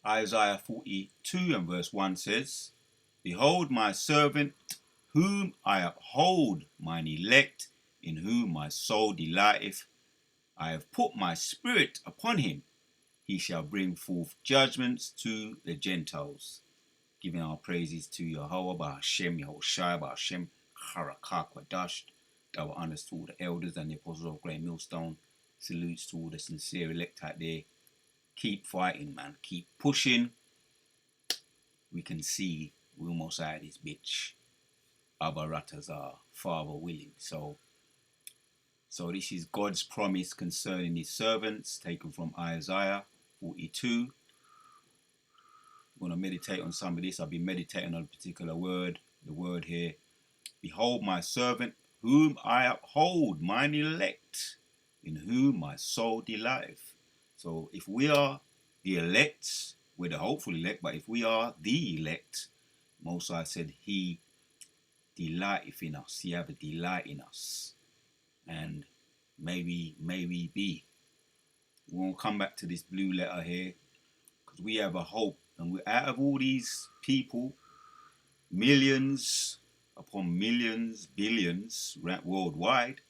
Isaiah 42 and verse 1 says, Behold my servant, whom I uphold, mine elect, in whom my soul delighteth. I have put my spirit upon him. He shall bring forth judgments to the Gentiles. Giving our praises to Yahweh, Ba'Hashem, Yahawashi, Ba'Hashem, Harakah, Kwadash. Our honors to all the elders and the apostles of Great Millstone. Salutes to all the sincere elect out there. Keep fighting, man. Keep pushing. We can see we're almost out of this bitch. Abaratazar, Father willing. So this is God's promise concerning his servants, taken from Isaiah 42. I'm going to meditate on some of this. I've been meditating on a particular word. The word here, Behold my servant, whom I uphold, mine elect, in whom my soul delighteth. So if we are the elect, we're the hopeful elect, but if we are the elect, Most High said he delighteth in us. He have a delight in us. And may we be. We won't come back to this blue letter here, because we have a hope. And we're out of all these people, millions upon millions, billions worldwide,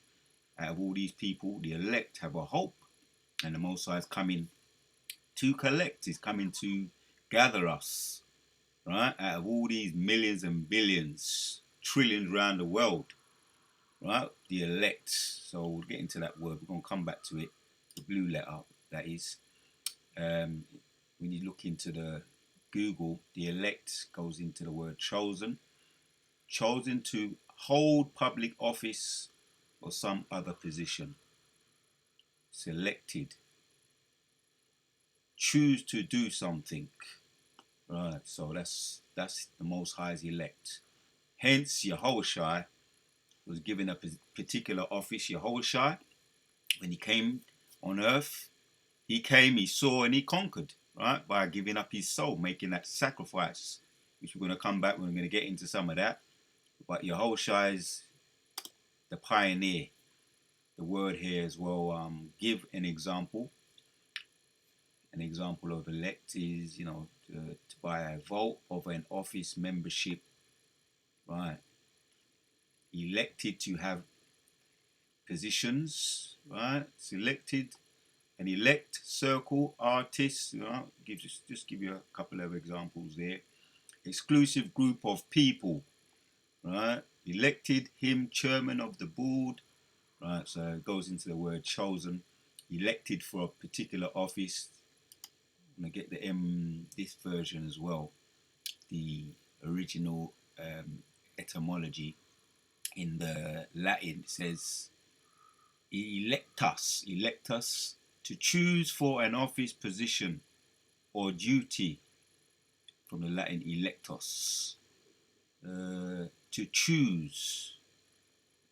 out of all these people, the elect have a hope. And the Most High is coming to collect, is coming to gather us, right? Out of all these millions and billions, trillions around the world, right? The elect. So we'll get into that word. We're going to come back to it. The blue letter, that is. When you look into the Google, the elect goes into the word chosen. Chosen to hold public office or some other position. Selected. Choose to do something. Right, so that's the Most High's elect. Hence, Yahawashi was given a particular office. Yahawashi, when he came on earth, he came, he saw, and he conquered, right? By giving up his soul, making that sacrifice, which we're going to come back, we're going to get into some of that. But Yahawashi is the pioneer. The word here as well, give an example. An example of elect is, to buy a vote of an office membership, right? Elected to have positions, right? Selected, an elect, circle, artist, just give you a couple of examples there. Exclusive group of people, right? Elected him chairman of the board, right? So it goes into the word chosen, elected for a particular office. I'm going to get this version as well, the original etymology. In the Latin, it says elect us to choose for an office, position, or duty. From the Latin electos, to choose,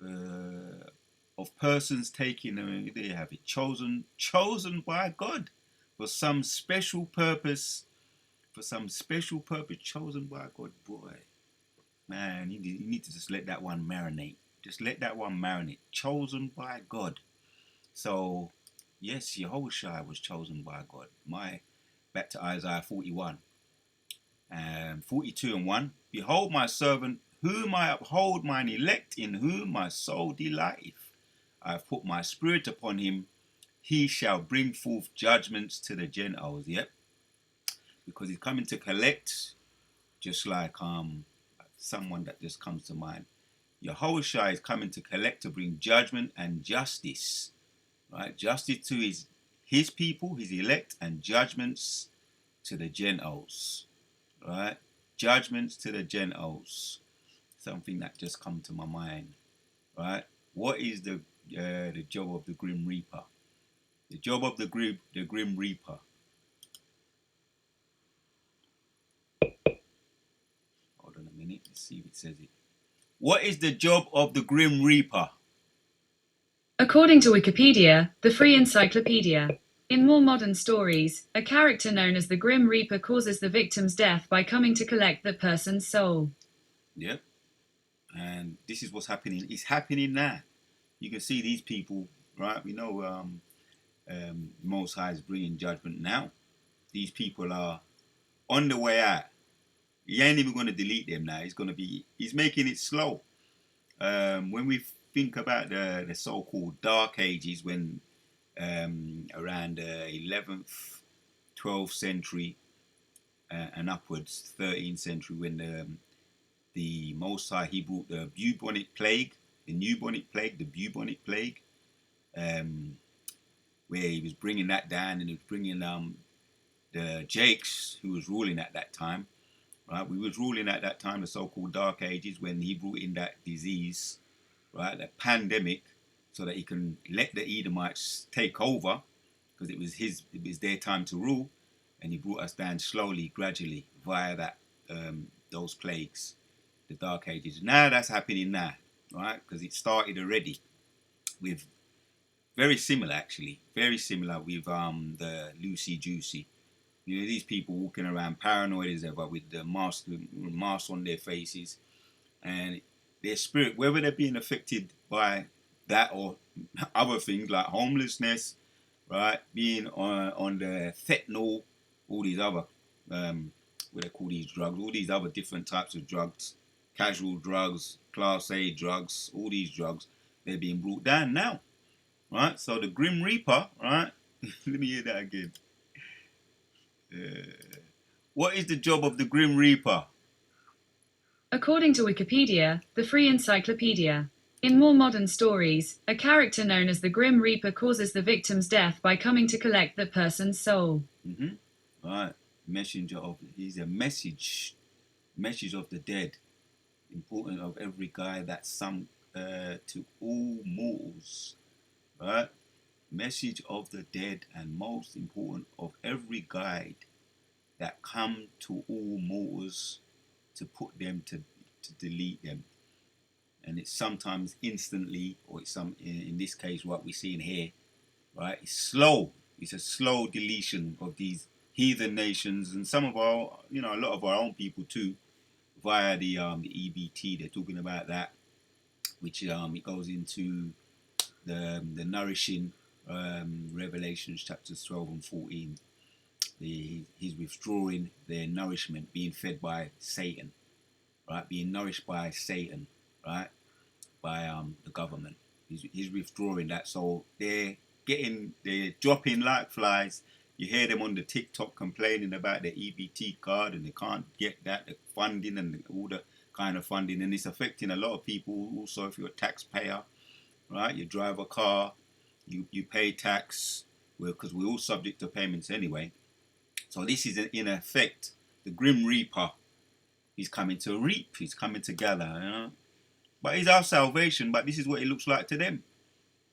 of persons taking, there you have it, chosen by God for some special purpose, chosen by God. Boy, man, you need to just let that one marinate. Chosen by God. So, yes, Yahawashi was chosen by God. Back to Isaiah 41. 42 and 1. Behold my servant, whom I uphold, mine elect, in whom my soul delighteth. I have put my spirit upon him. He shall bring forth judgments to the Gentiles. Yep. Because he's coming to collect, just like someone that just comes to mind. Yahawashi is coming to collect, to bring judgment and justice. Right? Justice to his people, his elect, and judgments to the Gentiles. Right? Judgments to the Gentiles. Something that just come to my mind. Right? What is the job of the Grim Reaper? The job of the Grim Reaper. Hold on a minute. Let's see if it says it. What is the job of the Grim Reaper? According to Wikipedia, the free encyclopedia, in more modern stories, a character known as the Grim Reaper causes the victim's death by coming to collect the person's soul. Yep. And this is what's happening. It's happening now. You can see these people, right? We know Most High is bringing judgment now. These people are on the way out. He ain't even going to delete them now. He's making it slow. When we think about the so-called Dark Ages, when around the 11th, 12th century and upwards, 13th century, when the Most High, he brought the bubonic plague, the bubonic plague, where he was bringing that down, and he was bringing the Jakes, who was ruling at that time. Right, we was ruling at that time, the so-called Dark Ages, when he brought in that disease, right, the pandemic, so that he can let the Edomites take over, because it was their time to rule, and he brought us down slowly, gradually, via that those plagues, the Dark Ages. Now that's happening now, right, because it started already with very similar, actually, very similar with the Lucy Juicy. You know, these people walking around paranoid as ever with the mask on their faces, and their spirit, whether they're being affected by that or other things like homelessness, right, being on the fentanyl, all these other, what they call these drugs, all these other different types of drugs, casual drugs, class A drugs, all these drugs, they're being brought down now, right? So the Grim Reaper, right? Let me hear that again. What is the job of the Grim Reaper? According to Wikipedia, the free encyclopedia. In more modern stories, a character known as the Grim Reaper causes the victim's death by coming to collect the person's soul. Right. He's a message of the dead. Important of every guy that some to all mortals. Right. Message of the dead, and most important of every guide that come to all mortals to put them to delete them. And it's sometimes instantly, or it's in this case what we see in here, right? It's slow. It's a slow deletion of these heathen nations, and some of our, a lot of our own people too, via the EBT. They're talking about that, which it goes into the nourishing Revelations chapters 12 and 14. He's withdrawing their nourishment, being fed by Satan, right? Being nourished by Satan, right? By the government. He's withdrawing that. So they're dropping like flies. You hear them on the TikTok complaining about the EBT card, and they can't get that, the funding and all the kind of funding, and it's affecting a lot of people. Also, if you're a taxpayer, right, you drive a car, you pay tax, because we're all subject to payments anyway. So this is in effect the Grim Reaper. He's coming to reap. He's coming to gather. But it's our salvation. But this is what it looks like to them.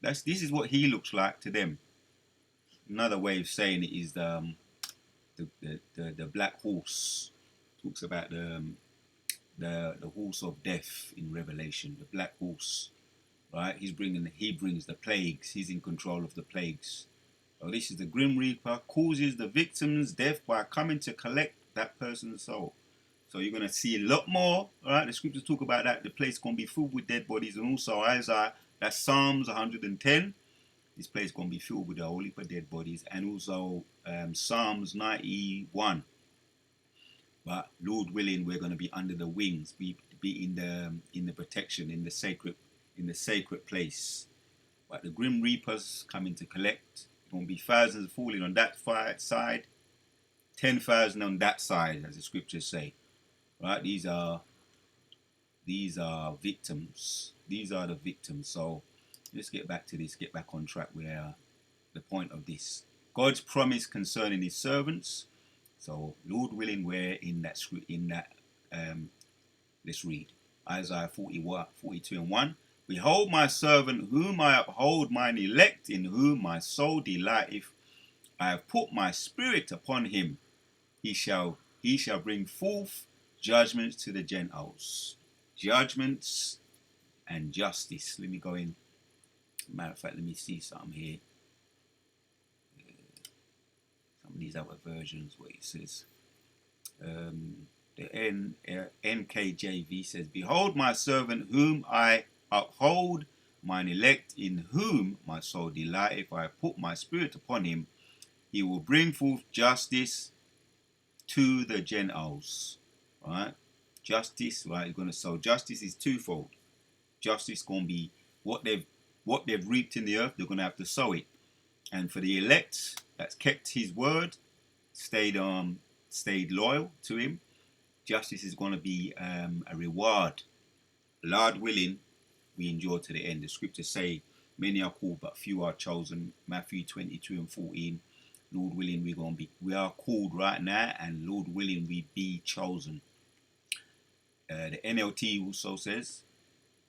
This is what he looks like to them. Another way of saying it is the black horse. Talks about the horse of death in Revelation. The black horse, right? He brings the plagues. He's in control of the plagues. So this is the Grim Reaper, causes the victim's death by coming to collect that person's soul. So you're going to see a lot more, all right? The scriptures talk about that. The place is going to be filled with dead bodies. And also Isaiah, that's Psalms 110. This place is going to be filled with a whole heap of dead bodies. And also Psalms 91. But Lord willing, we're going to be under the wings, be in the protection, in the sacred place. But the Grim Reapers coming to collect. Going to be thousands falling on that side, 10,000 on that side, as the scriptures say. Right? These are victims. These are the victims. So let's get back to this. Get back on track. Where the point of this, God's promise concerning His servants. So Lord willing, we're in that script. Let's read Isaiah 42 and 1. Behold my servant whom I uphold, mine elect in whom my soul delighteth. I have put my spirit upon him. He shall bring forth judgments to the Gentiles. Judgments and justice. Let me go in. Matter of fact, let me see something here. Some of these other versions, what it says. The NKJV says, behold my servant whom I uphold, mine elect in whom my soul delighteth. I put my spirit upon him. He will bring forth justice to the Gentiles, right? Justice, right? You're gonna sow. Justice is twofold. Justice gonna be what they've reaped in the earth. They're gonna have to sow it. And for the elect that's kept his word, stayed loyal to him, justice is gonna be a reward. Lord willing, we endure to the end. The scriptures say, "Many are called, but few are chosen." Matthew 22:14. Lord willing, we are called right now, and Lord willing, we be chosen. The NLT also says,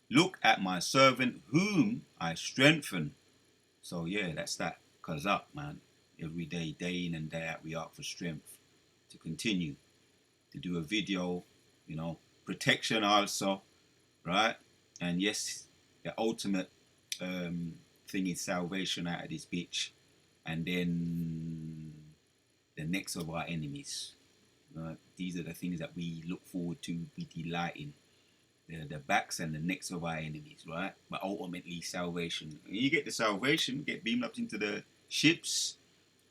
"Look at my servant whom I strengthen." So yeah, that's that. Cause up, man. Every day, day in and day out, we ask for strength to continue to do a video. Protection also, right? And yes, the ultimate thing is salvation out of this bitch, and then the necks of our enemies. These are the things that we look forward to, we delight in. The backs and the necks of our enemies, right? But ultimately, salvation. When you get the salvation, get beamed up into the ships,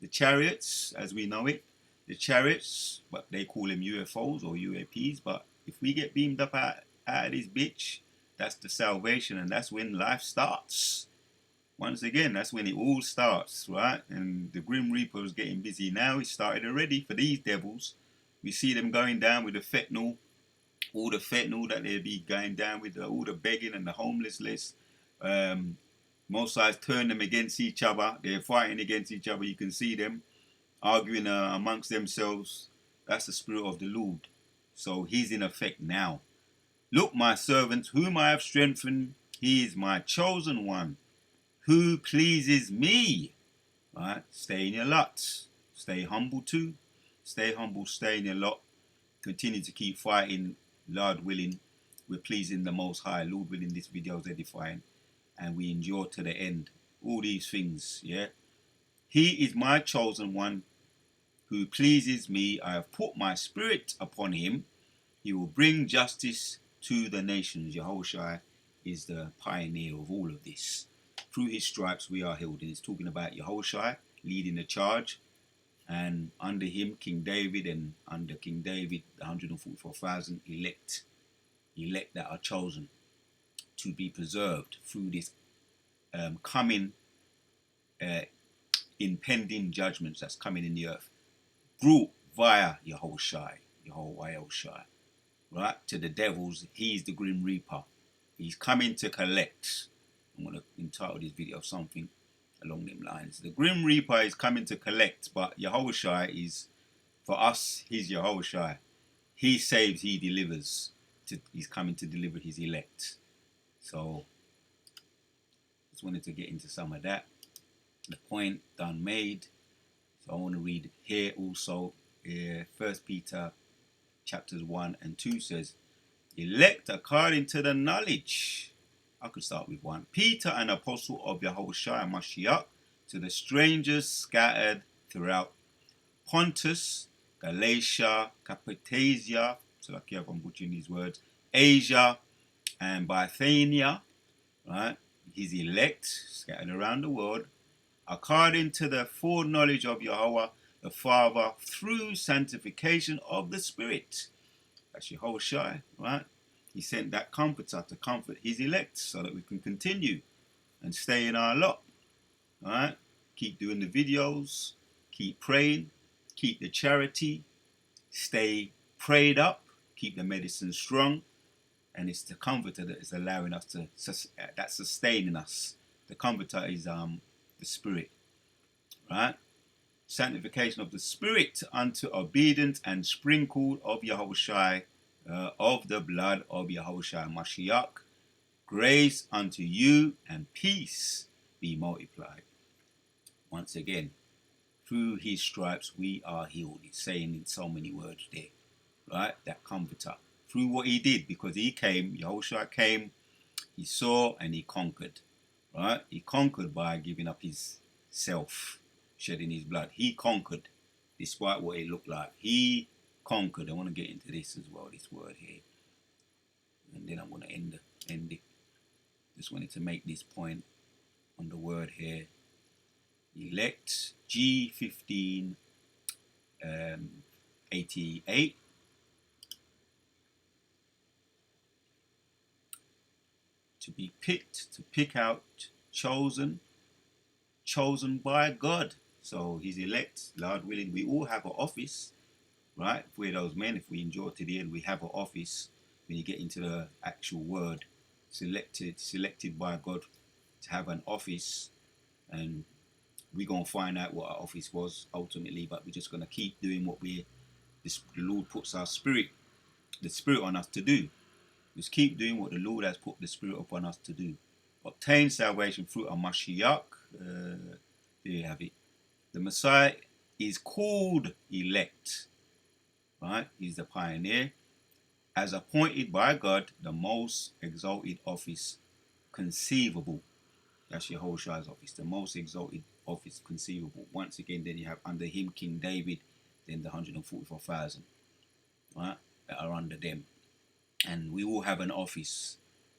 the chariots, as we know it. The chariots, but they call them UFOs or UAPs. But if we get beamed up out of this bitch, that's the salvation, and that's when life starts. Once again, that's when it all starts, right? And the Grim Reaper is getting busy now. It started already for these devils. We see them going down with the fentanyl, all the fentanyl that they be going down with, all the begging and the homeless list. Most sides turn them against each other. They're fighting against each other. You can see them arguing amongst themselves. That's the spirit of the Lord. So he's in effect now. "Look, my servant, whom I have strengthened, he is my chosen one, who pleases me." Right? Stay in your lot. Stay humble too. Stay humble, stay in your lot. Continue to keep fighting. Lord willing, we're pleasing the Most High. Lord willing, this video is edifying, and we endure to the end. All these things, yeah. "He is my chosen one, who pleases me. I have put my spirit upon him. He will bring justice to the nations." Yahawashi is the pioneer of all of this. Through his stripes we are healed. And it's talking about Yahawashi leading the charge. And under him, King David, and under King David, the 144,000 elect that are chosen to be preserved through this coming impending judgments that's coming in the earth, brought via Yahawashi, right? To the devils, he's the Grim Reaper. He's coming to collect. I'm going to entitle this video something along them lines. The Grim Reaper is coming to collect, but Yahawashi is, for us, he's Yahawashi. He saves, he delivers. He's coming to deliver his elect. So, just wanted to get into some of that. The point done made. So I want to read here also. 1 Peter chapters 1 and 2 says, "Elect according to the knowledge." I could start with 1. "Peter, an apostle of Yahawashi Mashiach, to the strangers scattered throughout Pontus, Galatia, Cappadocia, so I care if I'm butchering these words, Asia, and Bithynia," right? His elect scattered around the world, "according to the foreknowledge of Yahweh the Father, through sanctification of the Spirit." That's Yahawashi, right? He sent that comforter to comfort his elect so that we can continue and stay in our lot. All right? Keep doing the videos, keep praying, keep the charity, stay prayed up, keep the medicine strong. And it's the comforter that is allowing us to, that's sustaining us. The comforter is the Spirit, right? Sanctification of the Spirit unto obedience and sprinkled of Yahawashi, of the blood of Yahawashi Mashiach. Grace unto you and peace be multiplied. Once again, through his stripes we are healed. It's saying in so many words there, right? That comforter. Through what he did, because he came, Yahawashi came, he saw and he conquered, right? He conquered by giving up his self, shedding his blood. He conquered, despite what it looked like. He conquered. I want to get into this as well, this word here. And then I'm going to end it. Just wanted to make this point on the word here. Elect, G15, 1588. To be picked, to pick out, chosen by God. So his elect, Lord willing, we all have an office, right? If we're those men, if we endure to the end, we have an office. When you get into the actual word, selected by God to have an office, and we're going to find out what our office was ultimately, but we're just going to keep doing what the Lord puts the spirit on us to do. Just keep doing what the Lord has put the spirit upon us to do. Obtain salvation through a Mashiach. There you have it. The Messiah is called elect, right? He's the pioneer, as appointed by God, the most exalted office conceivable. That's Yahawashi's office, the most exalted office conceivable. Once again, then you have under him King David, then the 144,000, right, that are under them. And we all have an office,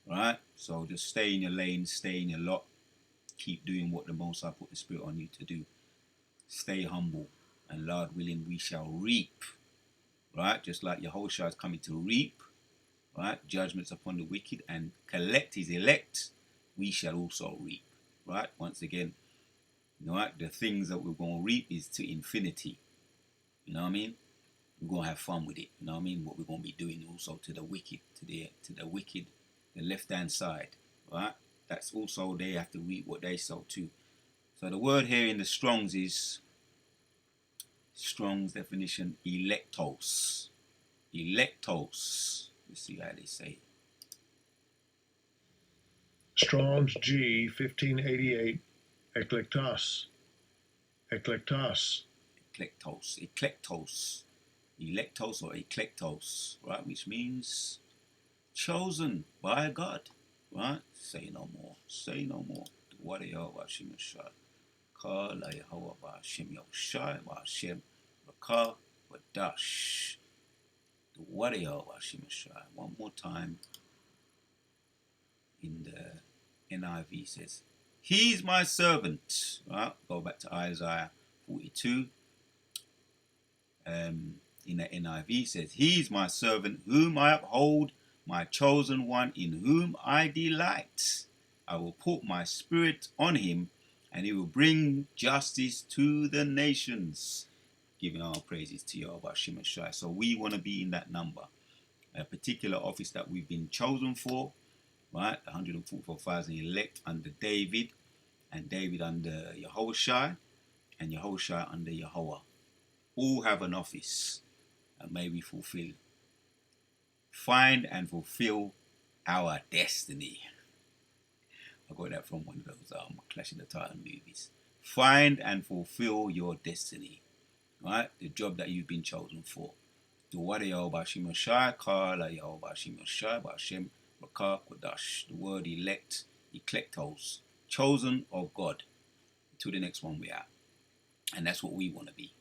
right? So just stay in your lane, stay in your lot, keep doing what the Most High put the Spirit on you to do. Stay humble, and Lord willing, we shall reap, right? Just like Yahushua is coming to reap, right? Judgments upon the wicked and collect his elect, we shall also reap, right? Once again, right? The things that we're going to reap is to infinity. You know what I mean? We're going to have fun with it. You know what I mean? What we're going to be doing also to the wicked, to the wicked, the left-hand side, right? That's also, they have to reap what they sow too. So the word here in the Strong's is, Strong's definition, electos. Electos. Let's see how they say it. Strong's G 1588. Eklektos. Eklektos. Electos. Electos. Electos or eclectos, right? Which means chosen by God, right? Say no more. Say no more. What Yahawashi Mashai. Kala Yahawa Ba'ashem Yahushai Ba'ashem Rakah Wadash. What Yahawashi Mashai. One more time in the NIV says, He's my servant. Right? Go back to Isaiah 42. In the NIV says, He's my servant whom I uphold, my chosen one in whom I delight. I will put my spirit on him, and he will bring justice to the nations. Giving our praises to Yahweh Shemashai. So we want to be in that number, a particular office that we've been chosen for, right? 144,000 elect under David, and David under Yahawashi, and Yahawashi under Yahweh. All have an office, and may we find and fulfill our destiny. I got that from one of those Clash of the Titan movies. Find and fulfill your destiny, right? The job that you've been chosen for. The word elect, eclectos, chosen of God. To the next one we are. And that's what we want to be.